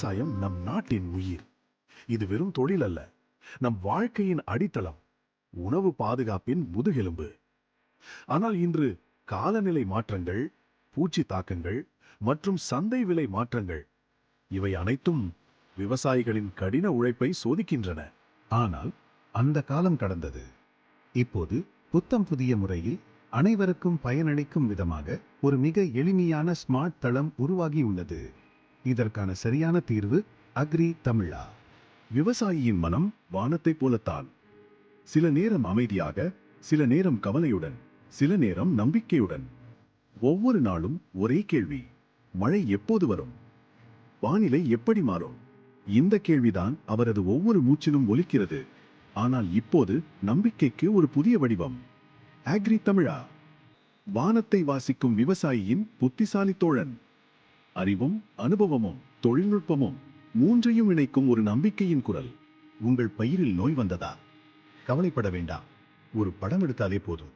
விவசாயம் நம் நாட்டின் உயிர். இது வெறும் தொழில் அல்ல, நம் வாழ்க்கையின் அடித்தளம், உணவு பாதுகாப்பின் முதுகெலும்பு. ஆனால் இன்று காலநிலை மாற்றங்கள், பூச்சி தாக்கங்கள் மற்றும் சந்தை விலை மாற்றங்கள் இவை அனைத்தும் விவசாயிகளின் கடின உழைப்பை சோதிக்கின்றன. ஆனால் அந்த காலம் கடந்தது. இப்போது புத்தம் புதிய முறையில் அனைவருக்கும் பயனளிக்கும் விதமாக ஒரு மிக எளிமையான ஸ்மார்ட் தளம் உருவாகியுள்ளது. இதற்கான சரியான தீர்வு அக்ரி தமிழா. விவசாயியின் மனம் வானத்தைப் போலத்தான். சில நேரம் அமைதியாக, சில நேரம் கவலையுடன், சில நேரம் நம்பிக்கையுடன். ஒவ்வொரு நாளும் ஒரே கேள்வி: மழை எப்போது வரும்? வானிலை எப்படி மாறும்? இந்த கேள்விதான் அவரது ஒவ்வொரு மூச்சிலும் ஒலிக்கிறது. ஆனால் இப்போது நம்பிக்கைக்கு ஒரு புதிய வடிவம். அக்ரி தமிழா, வானத்தை வாசிக்கும் விவசாயியின் புத்திசாலி தோழன். அறிவும் அனுபவமும் தொழில்நுட்பமும் மூன்றையும் இணைக்கும் ஒரு நம்பிக்கையின் குரல். உங்கள் பயிரில் நோய் வந்ததா? கவலைப்பட வேண்டாம், ஒரு படம் எடுத்தாலே போதும்.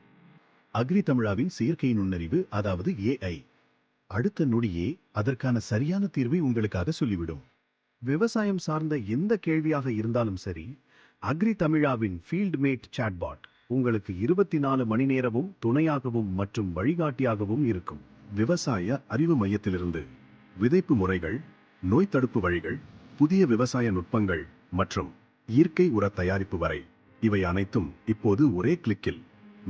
அக்ரி தமிழாவின் செயற்கை நுண்ணறிவு, அதாவது AI, அடுத்த நொடியே அதற்கான சரியான தீர்வை உங்களுக்காக சொல்லிவிடும். விவசாயம் சார்ந்த எந்த கேள்வியாக இருந்தாலும் சரி, அக்ரி தமிழாவின் ஃபீல்ட் மேட் சாட்பாட் உங்களுக்கு 24 மணி நேரமும் துணையாகவும் மற்றும் வழிகாட்டியாகவும் இருக்கும். விவசாய அறிவு மையத்திலிருந்து விதைப்பு முறைகள், நோய் தடுப்பு வழிகள், புதிய விவசாய நுட்பங்கள் மற்றும் இயற்கை உர தயாரிப்பு வரை இவை அனைத்தும் இப்போது ஒரே கிளிக்கில்.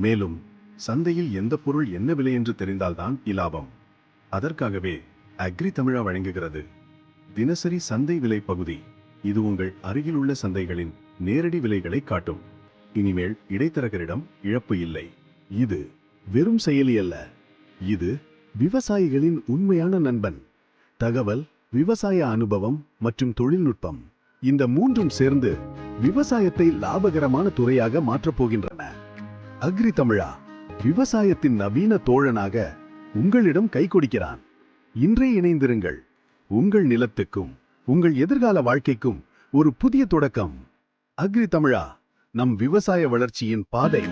மேலும் சந்தையில் எந்த பொருள் என்ன விலை என்று தெரிந்தால்தான் இலாபம். அதற்காகவே அக்ரி தமிழா வழங்குகிறது தினசரி சந்தை விலை பகுதி. இது உங்கள் அருகிலுள்ள சந்தைகளின் நேரடி விலைகளை காட்டும். இனிமேல் இடைத்தரகரிடம் இழப்பு இல்லை. இது வெறும் செயலி அல்ல, இது விவசாயிகளின் உண்மையான நண்பன். தகவல், விவசாய அனுபவம் மற்றும் தொழில்நுட்பம், இந்த மூன்றும் சேர்ந்து விவசாயத்தை லாபகரமான துறையாக மாற்றப் போகின்றன. அக்ரி தமிழா விவசாயத்தின் நவீன தோழனாக உங்களிடம் கை கொடுக்கிறான். இன்றே இணைந்திருங்கள். உங்கள் நிலத்துக்கும் உங்கள் எதிர்கால வாழ்க்கைக்கும் ஒரு புதிய தொடக்கம். அக்ரி தமிழா, நம் விவசாய வளர்ச்சியின் பாதை.